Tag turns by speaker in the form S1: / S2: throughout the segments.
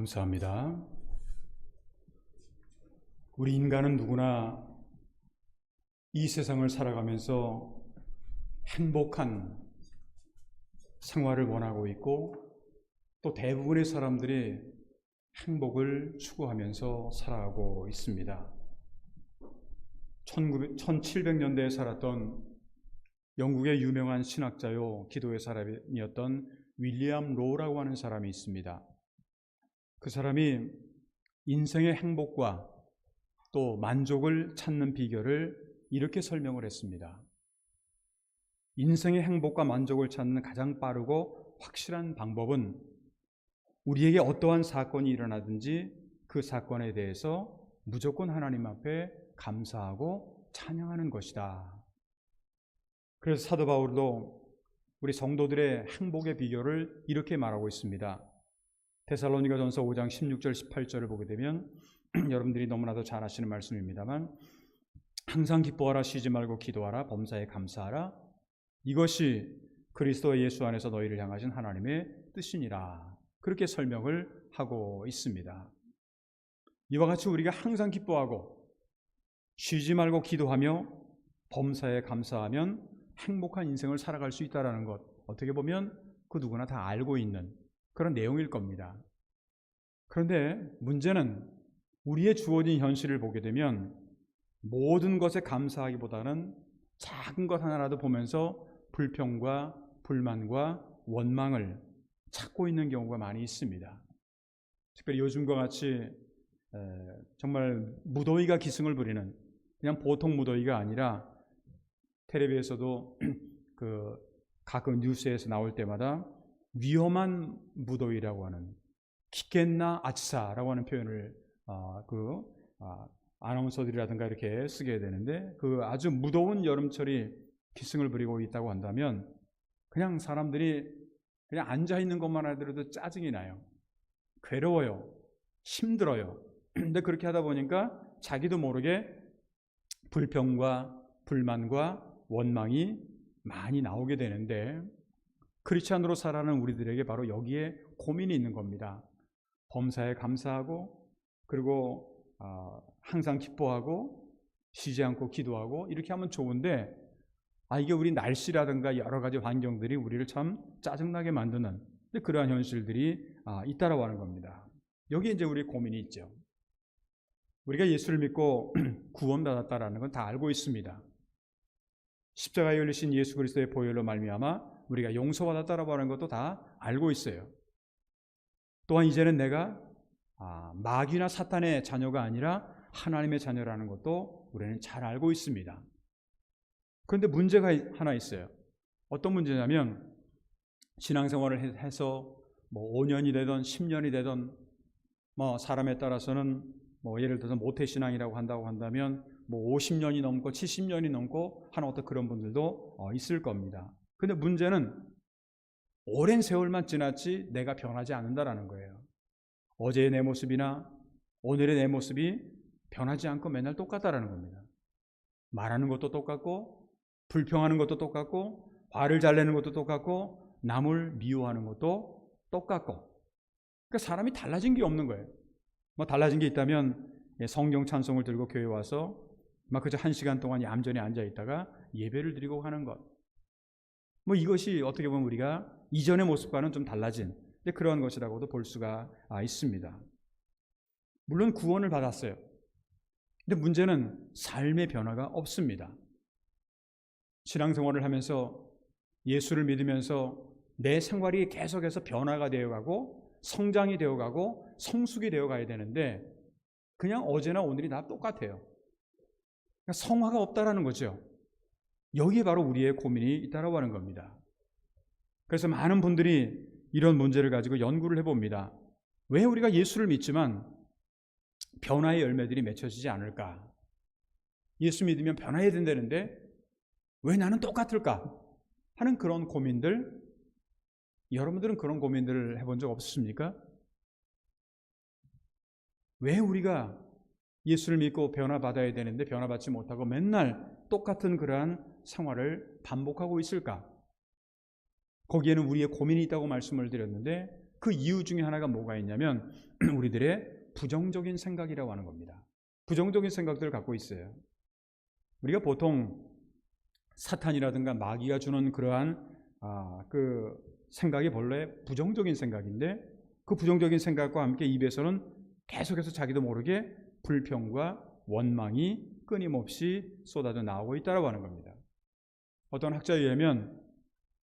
S1: 감사합니다. 우리 인간은 누구나 이 세상을 살아가면서 행복한 생활을 원하고 있고, 또 대부분의 사람들이 행복을 추구하면서 살아가고 있습니다. 1700년대에 살았던 영국의 유명한 신학자요 기도의 사람이었던 윌리엄 로우라고 하는 사람이 있습니다. 그 사람이 인생의 행복과 또 만족을 찾는 비결을 이렇게 설명을 했습니다. 인생의 행복과 만족을 찾는 가장 빠르고 확실한 방법은 우리에게 어떠한 사건이 일어나든지 그 사건에 대해서 무조건 하나님 앞에 감사하고 찬양하는 것이다. 그래서 사도 바울도 우리 성도들의 행복의 비결을 이렇게 말하고 있습니다. 데살로니가전서 5장 16절 18절을 보게 되면 여러분들이 너무나도 잘 아시는 말씀입니다만, 항상 기뻐하라, 쉬지 말고 기도하라, 범사에 감사하라, 이것이 그리스도 예수 안에서 너희를 향하신 하나님의 뜻이니라. 그렇게 설명을 하고 있습니다. 이와 같이 우리가 항상 기뻐하고 쉬지 말고 기도하며 범사에 감사하면 행복한 인생을 살아갈 수 있다는 것, 어떻게 보면 그 누구나 다 알고 있는 그런 내용일 겁니다. 그런데 문제는 우리의 주어진 현실을 보게 되면 모든 것에 감사하기보다는 작은 것 하나라도 보면서 불평과 불만과 원망을 찾고 있는 경우가 많이 있습니다. 특별히 요즘과 같이 정말 무더위가 기승을 부리는, 그냥 보통 무더위가 아니라 텔레비에서도 가끔 뉴스에서 나올 때마다 위험한 무더위라고 하는, 기켄나 아치사라고 하는 표현을 아나운서들이라든가 이렇게 쓰게 되는데, 그 아주 무더운 여름철이 기승을 부리고 있다고 한다면 그냥 사람들이 그냥 앉아 있는 것만 하더라도 짜증이 나요. 괴로워요. 힘들어요. 근데 그렇게 하다 보니까 자기도 모르게 불평과 불만과 원망이 많이 나오게 되는데, 크리스찬으로 살아가는 우리들에게 바로 여기에 고민이 있는 겁니다. 범사에 감사하고, 그리고 항상 기뻐하고, 쉬지 않고 기도하고, 이렇게 하면 좋은데, 이게 우리 날씨라든가 여러 가지 환경들이 우리를 참 짜증나게 만드는 그러한 현실들이 있다라고 하는 겁니다. 여기에 이제 우리 고민이 있죠. 우리가 예수를 믿고 구원받았다라는 건 다 알고 있습니다. 십자가에 열리신 예수 그리스도의 보혈로 말미암아 우리가 용서받았다라고 하는 것도 다 알고 있어요. 또한 이제는 내가 마귀나 사탄의 자녀가 아니라 하나님의 자녀라는 것도 우리는 잘 알고 있습니다. 그런데 문제가 하나 있어요. 어떤 문제냐면, 신앙생활을 해서 5년이 되든 10년이 되든, 사람에 따라서는 예를 들어서 모태신앙이라고 한다고 한다면 50년이 넘고 70년이 넘고 하는 어떤 그런 분들도 있을 겁니다. 그런데 문제는 오랜 세월만 지났지 내가 변하지 않는다라는 거예요. 어제의 내 모습이나 오늘의 내 모습이 변하지 않고 맨날 똑같다라는 겁니다. 말하는 것도 똑같고, 불평하는 것도 똑같고, 화를 잘 내는 것도 똑같고, 남을 미워하는 것도 똑같고, 그러니까 사람이 달라진 게 없는 거예요. 달라진 게 있다면 성경 찬송을 들고 교회 와서 그저 1시간 동안 얌전히 앉아 있다가 예배를 드리고 하는 것, 이것이 어떻게 보면 우리가 이전의 모습과는 좀 달라진 그러한 것이라고도 볼 수가 있습니다. 물론 구원을 받았어요. 근데 문제는 삶의 변화가 없습니다. 신앙생활을 하면서 예수를 믿으면서 내 생활이 계속해서 변화가 되어가고 성장이 되어가고 성숙이 되어가야 되는데, 그냥 어제나 오늘이 다 똑같아요. 그러니까 성화가 없다라는 거죠. 여기에 바로 우리의 고민이 있다라고 하는 겁니다. 그래서 많은 분들이 이런 문제를 가지고 연구를 해봅니다. 왜 우리가 예수를 믿지만 변화의 열매들이 맺혀지지 않을까? 예수 믿으면 변화해야 된다는데 왜 나는 똑같을까? 하는 그런 고민들, 여러분들은 그런 고민들을 해본 적 없으십니까? 왜 우리가 예수를 믿고 변화받아야 되는데 변화받지 못하고 맨날 똑같은 그러한 생활을 반복하고 있을까? 거기에는 우리의 고민이 있다고 말씀을 드렸는데, 그 이유 중에 하나가 뭐가 있냐면 우리들의 부정적인 생각이라고 하는 겁니다. 부정적인 생각들을 갖고 있어요. 우리가 보통 사탄이라든가 마귀가 주는 그러한 그 생각이 본래 부정적인 생각인데, 그 부정적인 생각과 함께 입에서는 계속해서 자기도 모르게 불평과 원망이 끊임없이 쏟아져 나오고 있다고 하는 겁니다. 어떤 학자에 의하면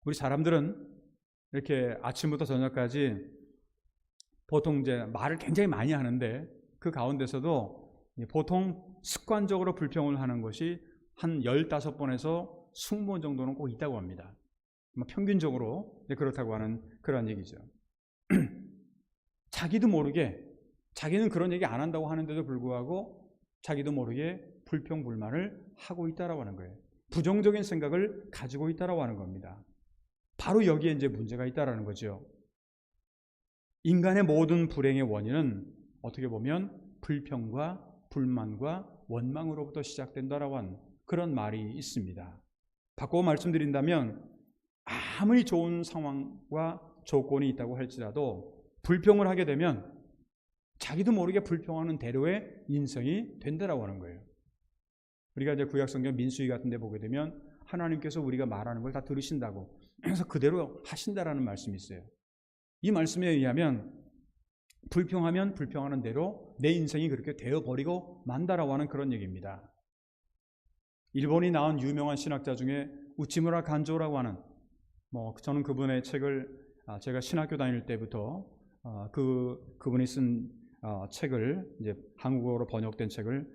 S1: 우리 사람들은 이렇게 아침부터 저녁까지 보통 이제 말을 굉장히 많이 하는데, 그 가운데서도 보통 습관적으로 불평을 하는 것이 한 15번에서 20번 정도는 꼭 있다고 합니다. 평균적으로 그렇다고 하는 그런 얘기죠. 자기도 모르게, 자기는 그런 얘기 안 한다고 하는데도 불구하고 자기도 모르게 불평 불만을 하고 있다라고 하는 거예요. 부정적인 생각을 가지고 있다라고 하는 겁니다. 바로 여기에 이제 문제가 있다라는 거죠. 인간의 모든 불행의 원인은 어떻게 보면 불평과 불만과 원망으로부터 시작된다라고 하는 그런 말이 있습니다. 바꿔 말씀드린다면 아무리 좋은 상황과 조건이 있다고 할지라도 불평을 하게 되면 자기도 모르게 불평하는 대로의 인생이 된다라고 하는 거예요. 우리가 이제 구약성경 민수기 같은 데 보게 되면 하나님께서 우리가 말하는 걸 다 들으신다고, 그래서 그대로 하신다라는 말씀이 있어요. 이 말씀에 의하면 불평하면 불평하는 대로 내 인생이 그렇게 되어버리고 만다라고 하는 그런 얘기입니다. 일본이 낳은 유명한 신학자 중에 우치무라 간조라고 하는, 저는 그분의 책을 제가 신학교 다닐 때부터 그분이 쓴 책을 이제 한국어로 번역된 책을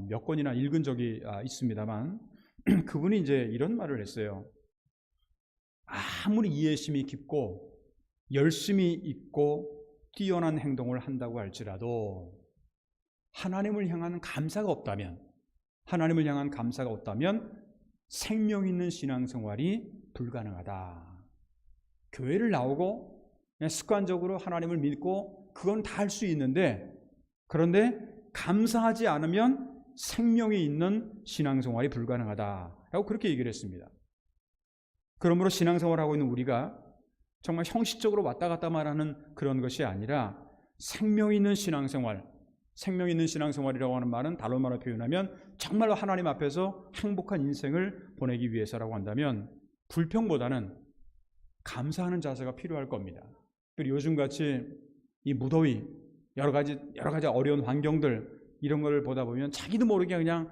S1: 몇 권이나 읽은 적이 있습니다만, 그분이 이제 이런 말을 했어요. 아무리 이해심이 깊고 열심히 있고 뛰어난 행동을 한다고 할지라도 하나님을 향한 감사가 없다면, 하나님을 향한 감사가 없다면 생명 있는 신앙생활이 불가능하다. 교회를 나오고 그냥 습관적으로 하나님을 믿고 그건 다 할 수 있는데, 그런데 감사하지 않으면 생명이 있는 신앙생활이 불가능하다라고 그렇게 얘기를 했습니다. 그러므로 신앙생활을 하고 있는 우리가 정말 형식적으로 왔다 갔다만 하는 그런 것이 아니라 생명 있는 신앙생활, 생명 있는 신앙생활이라고 하는 말은 다른 말로 표현하면 정말로 하나님 앞에서 행복한 인생을 보내기 위해서라고 한다면 불평보다는 감사하는 자세가 필요할 겁니다. 그리고 요즘같이 이 무더위, 여러 가지 어려운 환경들, 이런 걸 보다 보면 자기도 모르게 그냥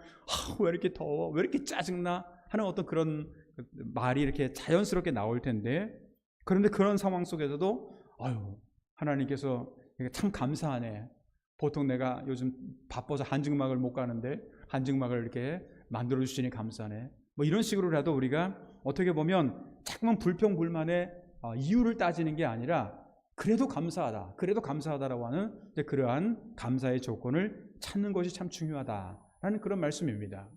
S1: 왜 이렇게 더워, 왜 이렇게 짜증나 하는 어떤 그런 말이 이렇게 자연스럽게 나올 텐데, 그런데 그런 상황 속에서도 하나님께서 참 감사하네. 보통 내가 요즘 바빠서 한증막을 못 가는데 한증막을 이렇게 만들어 주시니 감사하네. 이런 식으로라도 우리가 어떻게 보면 자꾸만 불평불만의 이유를 따지는 게 아니라 그래도 감사하다라고 하는 그러한 감사의 조건을 찾는 것이 참 중요하다라는 그런 말씀입니다.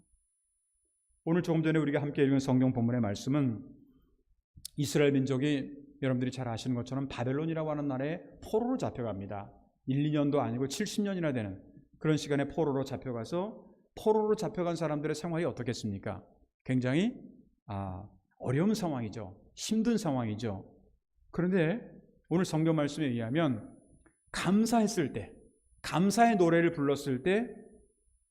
S1: 오늘 조금 전에 우리가 함께 읽은 성경 본문의 말씀은 이스라엘 민족이 여러분들이 잘 아시는 것처럼 바벨론이라고 하는 나라에 포로로 잡혀갑니다. 1, 2년도 아니고 70년이나 되는 그런 시간에 포로로 잡혀가서, 포로로 잡혀간 사람들의 생활이 어떻겠습니까? 굉장히 어려운 상황이죠. 힘든 상황이죠. 그런데 오늘 성경 말씀에 의하면 감사했을 때, 감사의 노래를 불렀을 때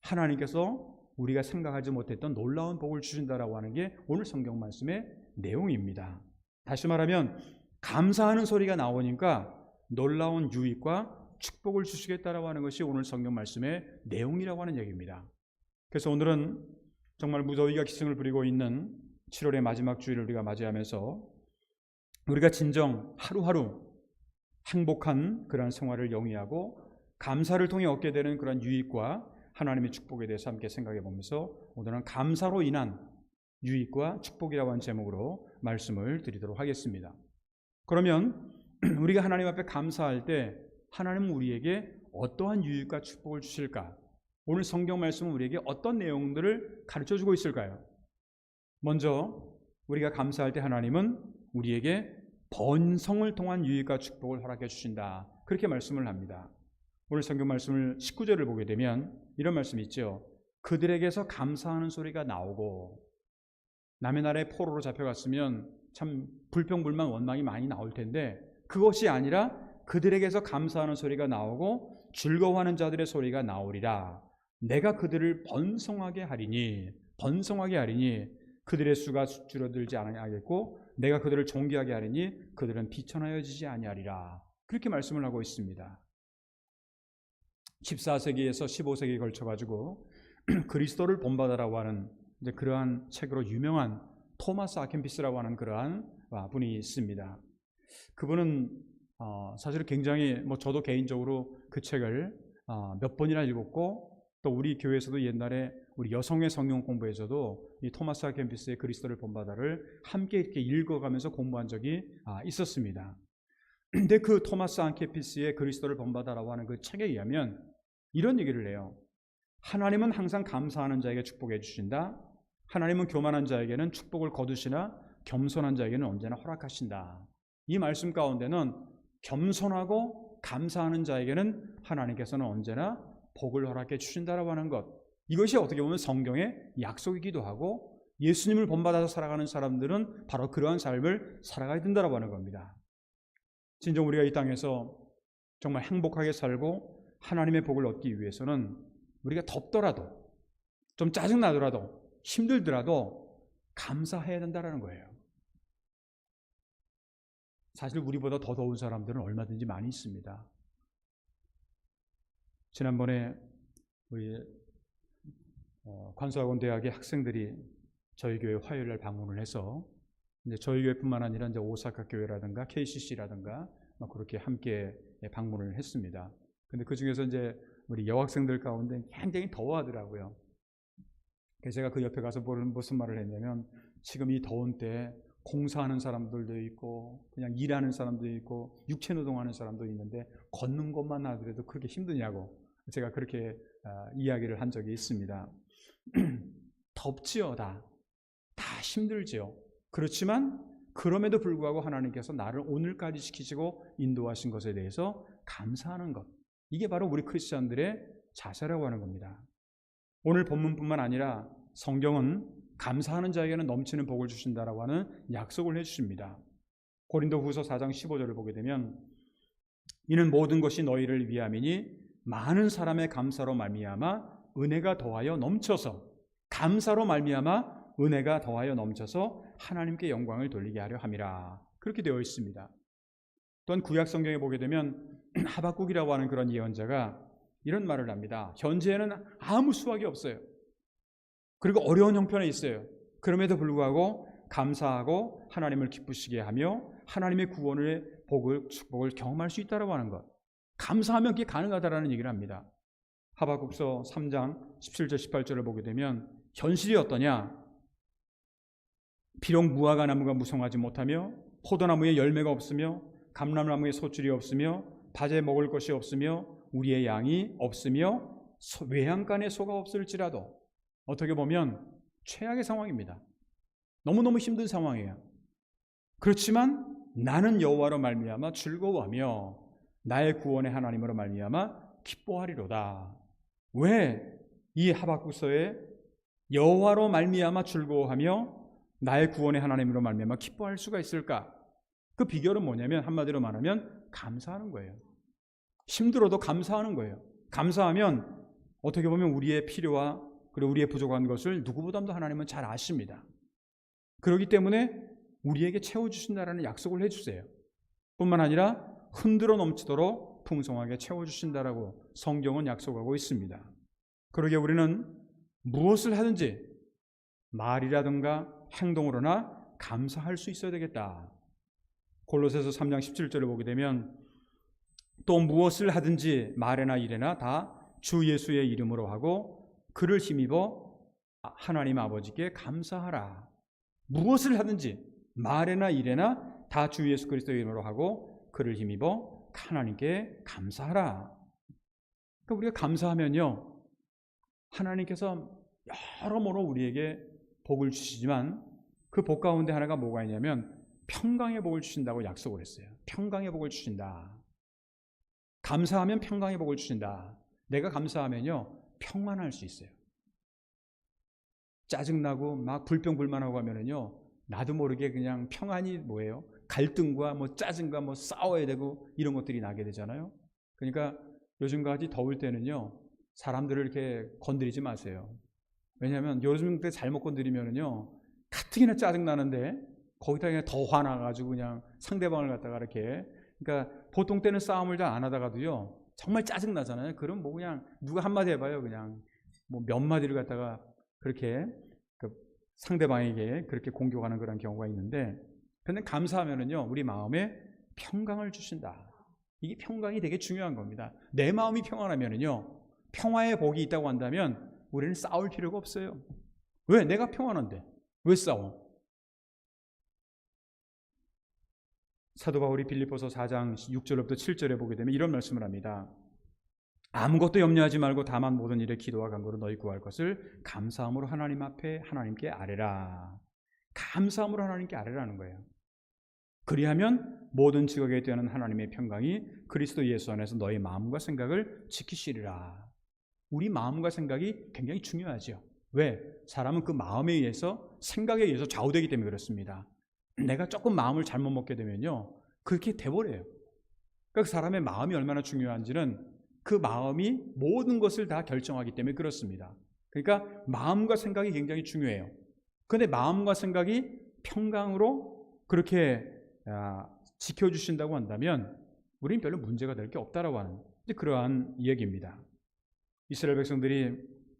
S1: 하나님께서 우리가 생각하지 못했던 놀라운 복을 주신다라고 하는 게 오늘 성경 말씀의 내용입니다. 다시 말하면 감사하는 소리가 나오니까 놀라운 유익과 축복을 주시겠다라고 하는 것이 오늘 성경 말씀의 내용이라고 하는 얘기입니다. 그래서 오늘은 정말 무더위가 기승을 부리고 있는 7월의 마지막 주일을 우리가 맞이하면서 우리가 진정 하루하루 행복한 그런 생활을 영위하고 감사를 통해 얻게 되는 그런 유익과 하나님의 축복에 대해서 함께 생각해 보면서 오늘은 감사로 인한 유익과 축복이라고 하는 제목으로 말씀을 드리도록 하겠습니다. 그러면 우리가 하나님 앞에 감사할 때 하나님은 우리에게 어떠한 유익과 축복을 주실까? 오늘 성경 말씀은 우리에게 어떤 내용들을 가르쳐주고 있을까요? 먼저 우리가 감사할 때 하나님은 우리에게 번성을 통한 유익과 축복을 허락해 주신다, 그렇게 말씀을 합니다. 오늘 성경 말씀을 19절을 보게 되면 이런 말씀이 있죠. 그들에게서 감사하는 소리가 나오고, 남의 나라에 포로로 잡혀갔으면 참 불평불만 원망이 많이 나올 텐데 그것이 아니라 그들에게서 감사하는 소리가 나오고 즐거워하는 자들의 소리가 나오리라. 내가 그들을 번성하게 하리니 그들의 수가 줄어들지 아니하겠고 내가 그들을 존귀하게 하리니 그들은 비천하여지지 아니하리라. 그렇게 말씀을 하고 있습니다. 14세기에서 15세기에 걸쳐가지고 그리스도를 본받아라고 하는 그러한 책으로 유명한 토마스 아켄피스라고 하는 그러한 분이 있습니다. 그분은 사실 굉장히 저도 개인적으로 그 책을 몇 번이나 읽었고 또 우리 교회에서도 옛날에 우리 여성의 성경 공부에서도 이 토마스 아켄피스의 그리스도를 본받아를 함께 이렇게 읽어가면서 공부한 적이 있었습니다. 근데 그 토마스 아켄피스의 그리스도를 본받아라고 하는 그 책에 의하면 이런 얘기를 해요. 하나님은 항상 감사하는 자에게 축복해 주신다. 하나님은 교만한 자에게는 축복을 거두시나 겸손한 자에게는 언제나 허락하신다. 이 말씀 가운데는 겸손하고 감사하는 자에게는 하나님께서는 언제나 복을 허락해 주신다라고 하는 것, 이것이 어떻게 보면 성경의 약속이기도 하고 예수님을 본받아서 살아가는 사람들은 바로 그러한 삶을 살아가야 된다라고 하는 겁니다. 진정 우리가 이 땅에서 정말 행복하게 살고 하나님의 복을 얻기 위해서는 우리가 덥더라도 좀 짜증나더라도 힘들더라도 감사해야 된다는 거예요. 사실 우리보다 더 더운 사람들은 얼마든지 많이 있습니다. 지난번에 우리 관서학원 대학의 학생들이 저희 교회 화요일날 방문을 해서 이제 저희 교회뿐만 아니라 이제 오사카 교회라든가 KCC라든가 그렇게 함께 방문을 했습니다. 근데 그 중에서 이제 우리 여학생들 가운데 굉장히 더워하더라고요. 그래서 제가 그 옆에 가서 무슨 말을 했냐면 지금 이 더운 때 공사하는 사람들도 있고 그냥 일하는 사람도 있고 육체노동하는 사람도 있는데 걷는 것만 하더라도 그렇게 힘드냐고 제가 그렇게 이야기를 한 적이 있습니다. 덥지요, 다 힘들지요. 그렇지만 그럼에도 불구하고 하나님께서 나를 오늘까지 지키시고 인도하신 것에 대해서 감사하는 것, 이게 바로 우리 크리스찬들의 자세라고 하는 겁니다. 오늘 본문뿐만 아니라 성경은 감사하는 자에게는 넘치는 복을 주신다라고 하는 약속을 해주십니다. 고린도후서 4장 15절을 보게 되면 이는 모든 것이 너희를 위함이니 많은 사람의 감사로 말미암아 은혜가 더하여 넘쳐서 감사로 말미암아 은혜가 더하여 넘쳐서 하나님께 영광을 돌리게 하려 함이라. 그렇게 되어 있습니다. 또한 구약 성경에 보게 되면 하박국이라고 하는 그런 예언자가 이런 말을 합니다. 현재에는 아무 수확이 없어요. 그리고 어려운 형편에 있어요. 그럼에도 불구하고 감사하고 하나님을 기쁘시게 하며 하나님의 구원의 축복을 경험할 수 있다고 하는 것, 감사하면 그게 가능하다라는 얘기를 합니다. 하박국서 3장 17절 18절을 보게 되면 현실이 어떠냐? 비록 무화과 나무가 무성하지 못하며 포도나무에 열매가 없으며 감람나무에 소출이 없으며 밭에 먹을 것이 없으며 우리의 양이 없으며 외양간에 소가 없을지라도, 어떻게 보면 최악의 상황입니다. 너무너무 힘든 상황이에요. 그렇지만 나는 여호와로 말미암아 즐거워하며 나의 구원의 하나님으로 말미암아 기뻐하리로다. 왜 이 하박국서에 여호와로 말미암아 즐거워하며 나의 구원의 하나님으로 말미암아 기뻐할 수가 있을까? 그 비결은 뭐냐면 한마디로 말하면 감사하는 거예요. 힘들어도 감사하는 거예요. 감사하면 어떻게 보면 우리의 필요와 그리고 우리의 부족한 것을 누구보다도 하나님은 잘 아십니다. 그렇기 때문에 우리에게 채워주신다라는 약속을 해주세요. 뿐만 아니라 흔들어 넘치도록 풍성하게 채워주신다라고 성경은 약속하고 있습니다. 그러기에 우리는 무엇을 하든지 말이라든가 행동으로나 감사할 수 있어야 되겠다. 골로새서 3장 17절을 보게 되면 또 무엇을 하든지 말에나 일에나 다 주 예수의 이름으로 하고 그를 힘입어 하나님 아버지께 감사하라. 무엇을 하든지 말에나 일에나 다 주 예수 그리스도의 이름으로 하고 그를 힘입어 하나님께 감사하라. 그러니까 우리가 감사하면요, 하나님께서 여러모로 우리에게 복을 주시지만 그 복 가운데 하나가 뭐가 있냐면 평강의 복을 주신다고 약속을 했어요. 평강의 복을 주신다. 감사하면 평강의 복을 주신다. 내가 감사하면요 평안할 수 있어요. 짜증나고 막 불평불만하고 하면은요 나도 모르게 그냥 평안이 뭐예요? 갈등과 뭐 짜증과 뭐 싸워야 되고 이런 것들이 나게 되잖아요. 그러니까 요즘같이 더울 때는요, 사람들을 이렇게 건드리지 마세요. 왜냐하면 요즘 때 잘못 건드리면은요, 가뜩이나 짜증 나는데 거기다 그냥 더 화나가지고 그냥 상대방을 갖다가 이렇게, 그러니까 보통 때는 싸움을 잘 안 하다가도요, 정말 짜증 나잖아요. 그럼 뭐 그냥 누가 한마디 해봐요. 그냥 뭐 몇 마디를 갖다가 그렇게 그 상대방에게 그렇게 공격하는 그런 경우가 있는데, 그런데 감사하면은요, 우리 마음에 평강을 주신다. 이게 평강이 되게 중요한 겁니다. 내 마음이 평안하면은요, 평화의 복이 있다고 한다면 우리는 싸울 필요가 없어요. 왜? 내가 평안한데 왜 싸워? 사도 바울이 빌립보서 4장 6절부터 7절에 보게 되면 이런 말씀을 합니다. 아무것도 염려하지 말고 다만 모든 일에 기도와 간구로 너희 구할 것을 감사함으로 하나님 앞에 하나님께 아뢰라. 감사함으로 하나님께 아뢰라는 거예요. 그리하면 모든 지각에 대한 하나님의 평강이 그리스도 예수 안에서 너희 마음과 생각을 지키시리라. 우리 마음과 생각이 굉장히 중요하죠. 왜? 사람은 그 마음에 의해서, 생각에 의해서 좌우되기 때문에 그렇습니다. 내가 조금 마음을 잘못 먹게 되면요, 그렇게 돼버려요. 그러니까 그 사람의 마음이 얼마나 중요한지는 그 마음이 모든 것을 다 결정하기 때문에 그렇습니다. 그러니까 마음과 생각이 굉장히 중요해요. 그런데 마음과 생각이 평강으로 그렇게 지켜주신다고 한다면 우리는 별로 문제가 될 게 없다라고 하는 그러한 이야기입니다. 이스라엘 백성들이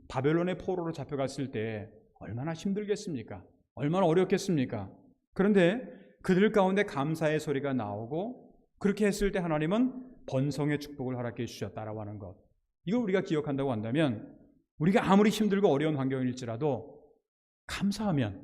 S1: 바벨론의 포로로 잡혀갔을 때 얼마나 힘들겠습니까? 얼마나 어렵겠습니까? 그런데 그들 가운데 감사의 소리가 나오고 그렇게 했을 때 하나님은 번성의 축복을 허락해 주셨다라고 하는 것, 이걸 우리가 기억한다고 한다면 우리가 아무리 힘들고 어려운 환경일지라도 감사하면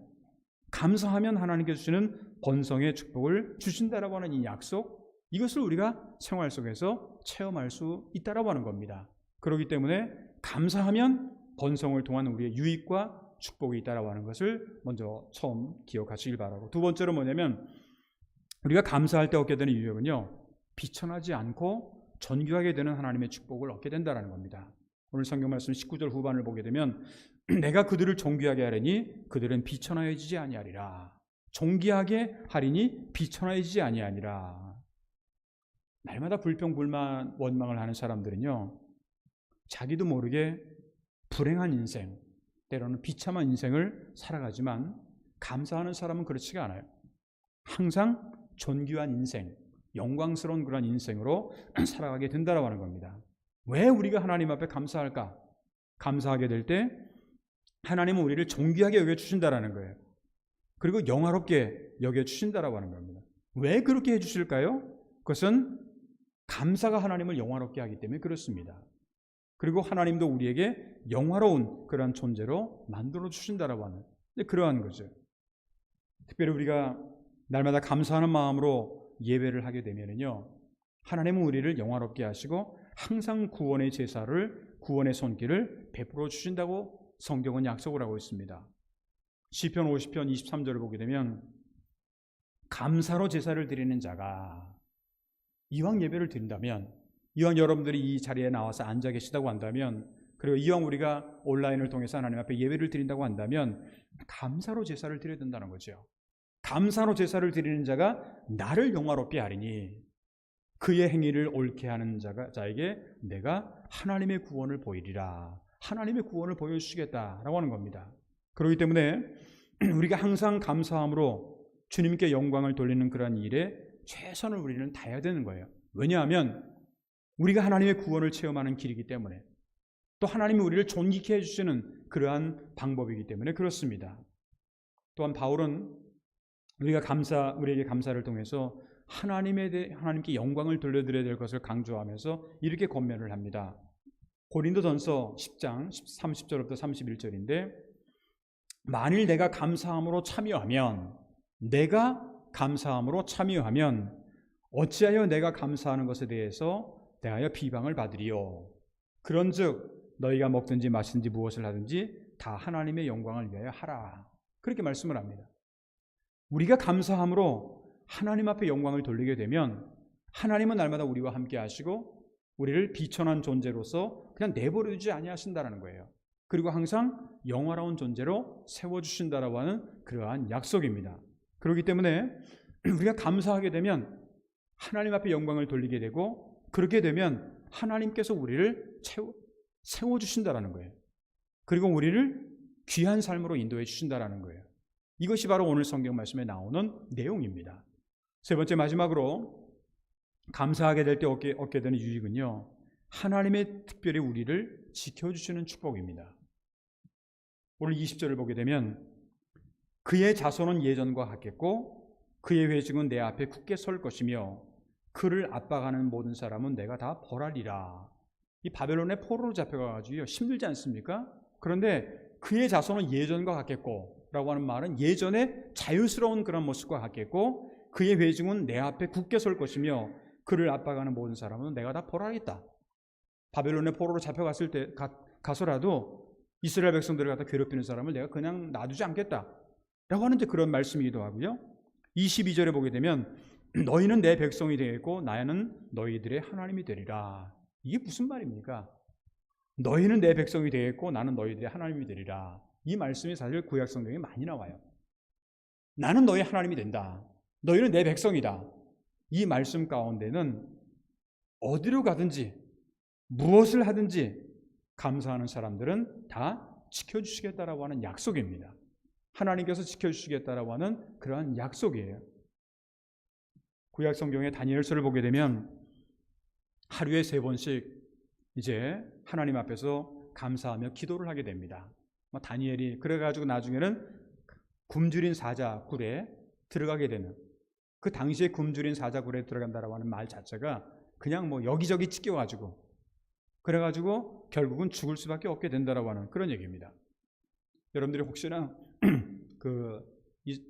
S1: 하나님께서 주시는 번성의 축복을 주신다라고 하는 이 약속, 이것을 우리가 생활 속에서 체험할 수 있다라고 하는 겁니다. 그렇기 때문에 감사하면 번성을 통한 우리의 유익과 축복이 있다라고 하는 것을 먼저 처음 기억하시길 바라고, 두 번째로 뭐냐면 우리가 감사할 때 얻게 되는 유익은요, 비천하지 않고 존귀하게 되는 하나님의 축복을 얻게 된다는 겁니다. 오늘 성경 말씀 19절 후반을 보게 되면 내가 그들을 존귀하게 하리니 그들은 비천하여지지 아니하리라. 존귀하게 하리니 비천하여지지 아니하니라. 날마다 불평, 불만, 원망을 하는 사람들은요, 자기도 모르게 불행한 인생, 때로는 비참한 인생을 살아가지만 감사하는 사람은 그렇지가 않아요. 항상 존귀한 인생, 영광스러운 그런 인생으로 살아가게 된다라고 하는 겁니다. 왜 우리가 하나님 앞에 감사할까? 감사하게 될 때 하나님은 우리를 존귀하게 여겨주신다라는 거예요. 그리고 영화롭게 여겨주신다라고 하는 겁니다. 왜 그렇게 해주실까요? 그것은 감사가 하나님을 영화롭게 하기 때문에 그렇습니다. 그리고 하나님도 우리에게 영화로운 그런 존재로 만들어 주신다라고 하는 그러한 거죠. 특별히 우리가 날마다 감사하는 마음으로 예배를 하게 되면요, 하나님은 우리를 영화롭게 하시고 항상 구원의 제사를, 구원의 손길을 베풀어 주신다고 성경은 약속을 하고 있습니다. 시편 50편 23절을 보게 되면 감사로 제사를 드리는 자가, 이왕 예배를 드린다면, 이왕 여러분들이 이 자리에 나와서 앉아 계시다고 한다면, 그리고 이왕 우리가 온라인을 통해서 하나님 앞에 예배를 드린다고 한다면 감사로 제사를 드려야 된다는 거죠. 감사로 제사를 드리는 자가 나를 영화롭게 하리니 그의 행위를 옳게 하는 자에게 내가 하나님의 구원을 보이리라. 하나님의 구원을 보여주시겠다라고 하는 겁니다. 그렇기 때문에 우리가 항상 감사함으로 주님께 영광을 돌리는 그런 일에 최선을 우리는 다해야 되는 거예요. 왜냐하면 우리가 하나님의 구원을 체험하는 길이기 때문에, 또 하나님이 우리를 존귀케 해주시는 그러한 방법이기 때문에 그렇습니다. 또한 바울은 우리에게 감사를 통해서 하나님께 영광을 돌려드려야 될 것을 강조하면서 이렇게 권면을 합니다. 고린도전서 10장 30절부터 31절인데 만일 내가 감사함으로 참여하면 어찌하여 내가 감사하는 것에 대하여 비방을 받으리요. 그런즉 너희가 먹든지 마시든지 무엇을 하든지 다 하나님의 영광을 위하여 하라. 그렇게 말씀을 합니다. 우리가 감사함으로 하나님 앞에 영광을 돌리게 되면 하나님은 날마다 우리와 함께 하시고 우리를 비천한 존재로서 그냥 내버려두지 아니하신다는 거예요. 그리고 항상 영화로운 존재로 세워주신다라고 하는 그러한 약속입니다. 그렇기 때문에 우리가 감사하게 되면 하나님 앞에 영광을 돌리게 되고, 그렇게 되면 하나님께서 우리를 세워주신다라는 거예요. 그리고 우리를 귀한 삶으로 인도해 주신다라는 거예요. 이것이 바로 오늘 성경 말씀에 나오는 내용입니다. 세 번째, 마지막으로 감사하게 될 때 얻게 되는 유익은요, 하나님의 특별히 우리를 지켜주시는 축복입니다. 오늘 20절을 보게 되면 그의 자손은 예전과 같겠고 그의 회중은 내 앞에 굳게 설 것이며 그를 압박하는 모든 사람은 내가 다 벌하리라. 이 바벨론의 포로로 잡혀가지고 힘들지 않습니까? 그런데 그의 자손은 예전과 같겠고 라고 하는 말은 예전에 자유스러운 그런 모습과 같겠고, 그의 회중은 내 앞에 굳게 설 것이며 그를 압박하는 모든 사람은 내가 다 벌하겠다. 바벨론의 포로로 잡혀갔을 때 가서라도 이스라엘 백성들을 갖다 괴롭히는 사람을 내가 그냥 놔두지 않겠다 라고 하는 그런 말씀이기도 하고요. 22절에 보게 되면 너희는 내 백성이 되겠고 나는 너희들의 하나님이 되리라. 이게 무슨 말입니까? 너희는 내 백성이 되겠고 나는 너희들의 하나님이 되리라. 이 말씀이 사실 구약 성경에 많이 나와요. 나는 너희 하나님이 된다. 너희는 내 백성이다. 이 말씀 가운데는 어디로 가든지 무엇을 하든지 감사하는 사람들은 다 지켜주시겠다라고 하는 약속입니다. 하나님께서 지켜주시겠다라고 하는 그러한 약속이에요. 구약 성경의 다니엘서를 보게 되면 하루에 3번씩 이제 하나님 앞에서 감사하며 기도를 하게 됩니다. 다니엘이 그래가지고 나중에는 굶주린 사자 굴에 들어가게 되는, 그 당시에 굶주린 사자 굴에 들어간다라고 하는 말 자체가 그냥 여기저기 찢겨가지고 그래가지고 결국은 죽을 수밖에 없게 된다라고 하는 그런 얘기입니다. 여러분들이 혹시나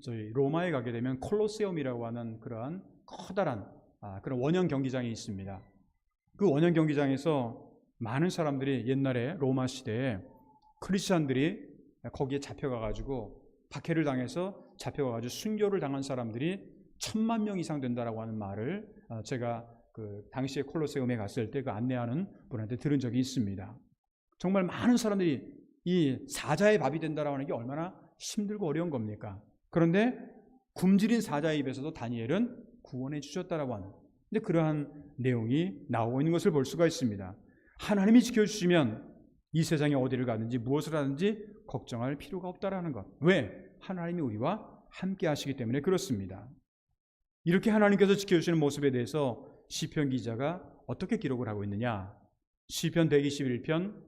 S1: 저희 로마에 가게 되면 콜로세움이라고 하는 그러한 커다란 그런 원형 경기장이 있습니다. 그 원형 경기장에서 많은 사람들이 옛날에 로마 시대에 크리스천들이 거기에 잡혀가가지고 박해를 당해서 잡혀가가지고 순교를 당한 사람들이 10,000명 이상 된다라고 하는 말을 제가 그 당시에 콜로세움에 갔을 때 그 안내하는 분한테 들은 적이 있습니다. 정말 많은 사람들이 이 사자의 밥이 된다라고 하는 게 얼마나 힘들고 어려운 겁니까? 그런데 굶주린 사자의 입에서도 다니엘은 구원해 주셨다라고 하는, 근데 그러한 내용이 나오고 있는 것을 볼 수가 있습니다. 하나님이 지켜주시면 이 세상에 어디를 가든지 무엇을 하든지 걱정할 필요가 없다라는 것. 왜? 하나님이 우리와 함께 하시기 때문에 그렇습니다. 이렇게 하나님께서 지켜주시는 모습에 대해서 시편 기자가 어떻게 기록을 하고 있느냐? 시편 121편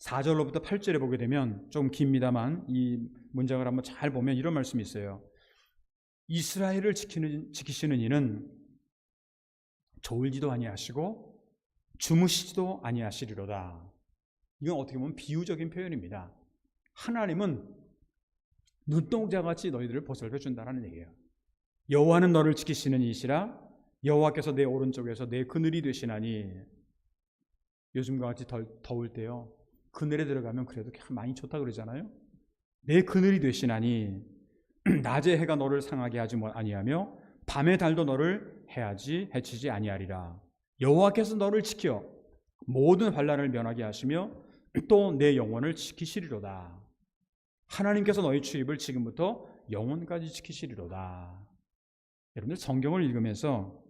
S1: 4절로부터 8절에 보게 되면 좀 깁니다만 이 문장을 한번 잘 보면 이런 말씀이 있어요. 이스라엘을 지키시는 이는 졸지도 아니하시고 주무시지도 아니하시리로다. 이건 어떻게 보면 비유적인 표현입니다. 하나님은 눈동자같이 너희들을 보살펴 준다는 얘기예요. 여호와는 너를 지키시는 이시라. 여호와께서 내 오른쪽에서 내 그늘이 되시나니. 요즘과 같이 더울 때요, 그늘에 들어가면 그래도 많이 좋다 그러잖아요. 내 그늘이 되시나니 낮에 해가 너를 상하게 하지 아니하며 밤에 달도 너를 해치지 아니하리라. 여호와께서 너를 지켜 모든 환난을 면하게 하시며 또 내 영혼을 지키시리로다. 하나님께서 너희 출입을 지금부터 영혼까지 지키시리로다. 여러분들 성경을 읽으면서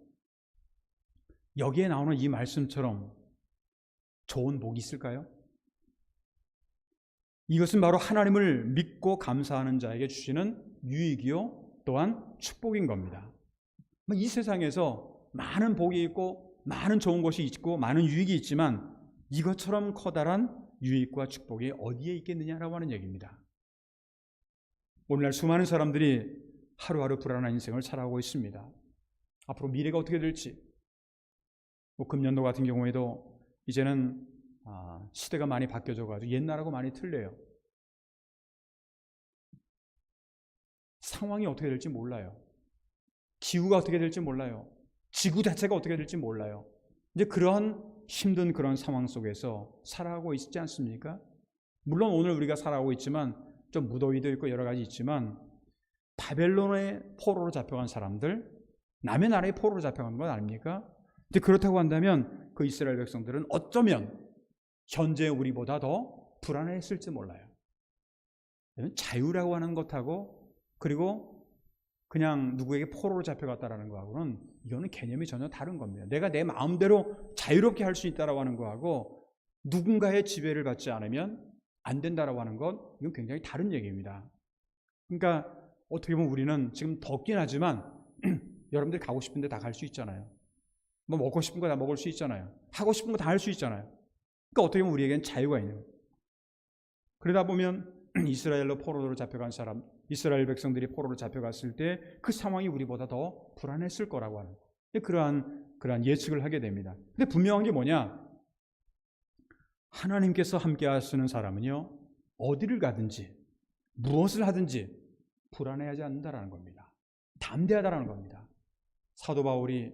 S1: 여기에 나오는 이 말씀처럼 좋은 복이 있을까요? 이것은 바로 하나님을 믿고 감사하는 자에게 주시는 유익이요 또한 축복인 겁니다. 이 세상에서 많은 복이 있고 많은 좋은 것이 있고 많은 유익이 있지만 이것처럼 커다란 유익과 축복이 어디에 있겠느냐라고 하는 얘기입니다. 오늘날 수많은 사람들이 하루하루 불안한 인생을 살아가고 있습니다. 앞으로 미래가 어떻게 될지, 금년도 같은 경우에도 이제는 시대가 많이 바뀌어져가지고 옛날하고 많이 틀려요. 상황이 어떻게 될지 몰라요. 기후가 어떻게 될지 몰라요. 지구 자체가 어떻게 될지 몰라요. 이제 그런 힘든 그런 상황 속에서 살아가고 있지 않습니까? 물론 오늘 우리가 살아가고 있지만 좀 무더위도 있고 여러 가지 있지만 바벨론의 포로로 잡혀간 사람들, 남의 나라의 포로로 잡혀간 건 아닙니까? 근데 그렇다고 한다면 그 이스라엘 백성들은 어쩌면 현재 우리보다 더 불안해했을지 몰라요. 자유라고 하는 것하고 그리고 그냥 누구에게 포로로 잡혀갔다라는 거하고는 이거는 개념이 전혀 다른 겁니다. 내가 내 마음대로 자유롭게 할 수 있다라고 하는 거하고 누군가의 지배를 받지 않으면 안 된다라고 하는 건 이건 굉장히 다른 얘기입니다. 그러니까 어떻게 보면 우리는 지금 덥긴 하지만 여러분들이 가고 싶은데 다 갈 수 있잖아요. 뭐 먹고 싶은 거 다 먹을 수 있잖아요. 하고 싶은 거 다 할 수 있잖아요. 그러니까 어떻게 보면 우리에겐 자유가 있는 거예요. 그러다 보면 이스라엘로 포로로 잡혀간 사람, 이스라엘 백성들이 포로로 잡혀갔을 때 그 상황이 우리보다 더 불안했을 거라고 하는 그러한 예측을 하게 됩니다. 근데 분명한 게 뭐냐? 하나님께서 함께 하시는 사람은요, 어디를 가든지 무엇을 하든지 불안해하지 않는다라는 겁니다. 담대하다라는 겁니다. 사도 바울이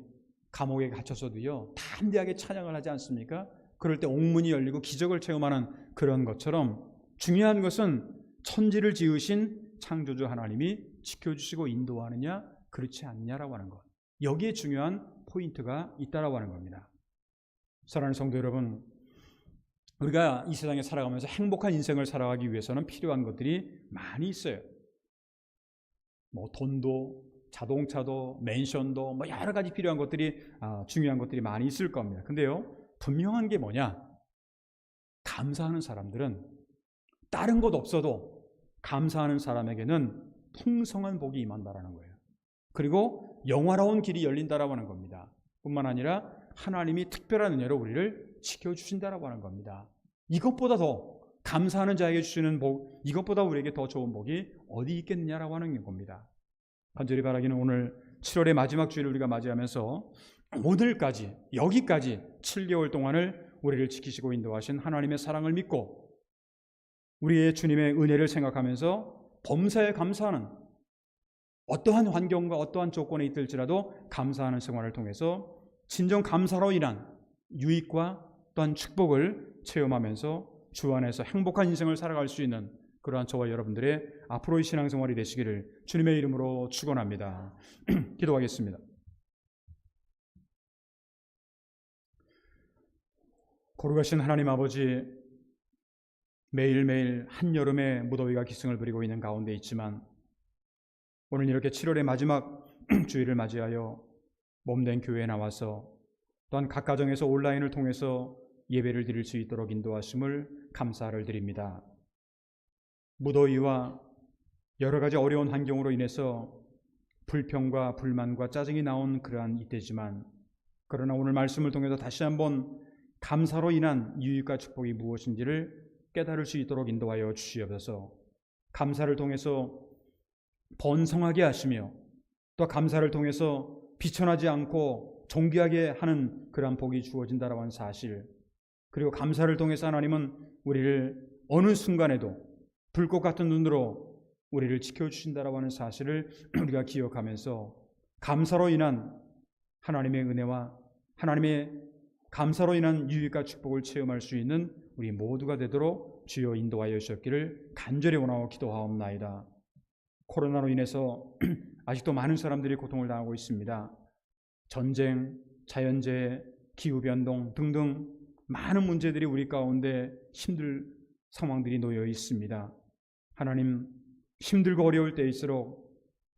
S1: 감옥에 갇혔어도요, 담대하게 찬양을 하지 않습니까? 그럴 때 옥문이 열리고 기적을 체험하는 그런 것처럼 중요한 것은 천지를 지으신 창조주 하나님이 지켜주시고 인도하느냐 그렇지 않냐라고 하는 것. 여기에 중요한 포인트가 있다라고 하는 겁니다. 사랑하는 성도 여러분, 우리가 이 세상에 살아가면서 행복한 인생을 살아가기 위해서는 필요한 것들이 많이 있어요. 뭐 돈도, 자동차도, 맨션도, 뭐 여러 가지 필요한 것들이 중요한 것들이 많이 있을 겁니다. 근데요, 분명한 게 뭐냐? 감사하는 사람들은 다른 것 없어도 감사하는 사람에게는 풍성한 복이 임한다라는 거예요. 그리고 영화로운 길이 열린다라고 하는 겁니다. 뿐만 아니라 하나님이 특별한 은혜로 우리를 지켜주신다라고 하는 겁니다. 이것보다 더 감사하는 자에게 주시는 복, 이것보다 우리에게 더 좋은 복이 어디 있겠느냐라고 하는 겁니다. 간절히 바라기는 오늘 7월의 마지막 주일을 우리가 맞이하면서 오늘까지, 여기까지 7개월 동안을 우리를 지키시고 인도하신 하나님의 사랑을 믿고 우리의 주님의 은혜를 생각하면서 범사에 감사하는, 어떠한 환경과 어떠한 조건에 있을지라도 감사하는 생활을 통해서 진정 감사로 인한 유익과 또한 축복을 체험하면서 주 안에서 행복한 인생을 살아갈 수 있는 그러한 저와 여러분들의 앞으로의 신앙생활이 되시기를 주님의 이름으로 축원합니다. 기도하겠습니다. 거룩하신 하나님 아버지, 매일매일 한여름의 무더위가 기승을 부리고 있는 가운데 있지만 오늘 이렇게 7월의 마지막 주일을 맞이하여 몸된 교회에 나와서 또한 각 가정에서 온라인을 통해서 예배를 드릴 수 있도록 인도하심을 감사를 드립니다. 무더위와 여러 가지 어려운 환경으로 인해서 불평과 불만과 짜증이 나온 그러한 이때지만, 그러나 오늘 말씀을 통해서 다시 한번 감사로 인한 유익과 축복이 무엇인지를 깨달을 수 있도록 인도하여 주시옵소서. 감사를 통해서 번성하게 하시며 또 감사를 통해서 비천하지 않고 존귀하게 하는 그러한 복이 주어진다라고 하는 사실, 그리고 감사를 통해서 하나님은 우리를 어느 순간에도 불꽃 같은 눈으로 우리를 지켜주신다라고 하는 사실을 우리가 기억하면서 감사로 인한 하나님의 은혜와 하나님의 감사로 인한 유익과 축복을 체험할 수 있는 우리 모두가 되도록 주여 인도하여 주셨기를 간절히 원하고 기도하옵나이다. 코로나로 인해서 아직도 많은 사람들이 고통을 당하고 있습니다. 전쟁, 자연재해, 기후변동 등등 많은 문제들이 우리 가운데 힘들 상황들이 놓여 있습니다. 하나님, 힘들고 어려울 때일수록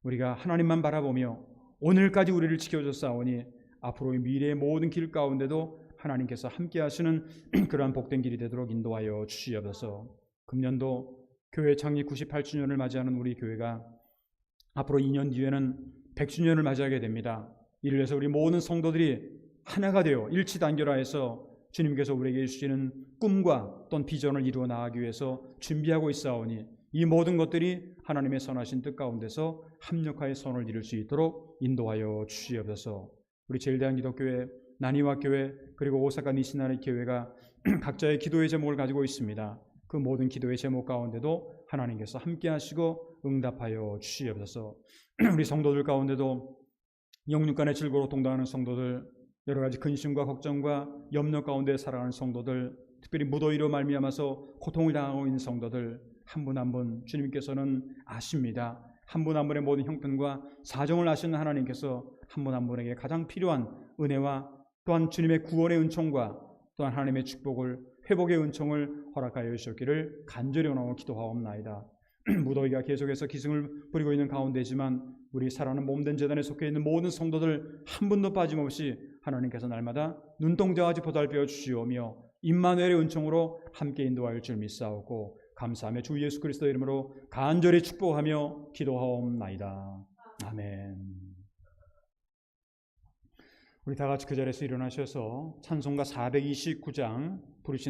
S1: 우리가 하나님만 바라보며 오늘까지 우리를 지켜줬사오니 앞으로의 미래의 모든 길 가운데도 하나님께서 함께 하시는 그러한 복된 길이 되도록 인도하여 주시옵소서. 금년도 교회 창립 98주년을 맞이하는 우리 교회가 앞으로 2년 뒤에는 100주년을 맞이하게 됩니다. 이를 위해서 우리 모든 성도들이 하나가 되어 일치단결하여서 주님께서 우리에게 주시는 꿈과 또는 비전을 이루어 나가기 위해서 준비하고 있사오니 이 모든 것들이 하나님의 선하신 뜻 가운데서 합력하여 선을 이룰 수 있도록 인도하여 주시옵소서. 우리 제일대한기독교회, 나니와 교회, 그리고 오사카 니시나리 교회가 각자의 기도의 제목을 가지고 있습니다. 그 모든 기도의 제목 가운데도 하나님께서 함께 하시고 응답하여 주시옵소서. 우리 성도들 가운데도 영육간의 즐거로 동당하는 성도들, 여러 가지 근심과 걱정과 염려 가운데 살아가는 성도들, 특별히 무더위로 말미암아서 고통을 당하고 있는 성도들 한 분 한 분 주님께서는 아십니다. 한 분 한 분의 모든 형편과 사정을 아시는 하나님께서 한 분 한 분에게 가장 필요한 은혜와 또한 주님의 구원의 은총과 또한 하나님의 축복을, 회복의 은총을 허락하여 주셨기를 간절히 원하고 기도하옵나이다. 무더위가 계속해서 기승을 부리고 있는 가운데지만 우리 살아가는 몸된 재단에 속해 있는 모든 성도들 한 분도 빠짐없이 하나님께서 날마다 눈동자같이 보살펴 주시오며 임마누엘의 은총으로 함께 인도할 줄 믿사오고 감사하며 주 예수 그리스도 이름으로 간절히 축복하며 기도하옵나이다. 아멘. 우리 다 같이 그 자리에서 일어나셔서 찬송가 429장 부르신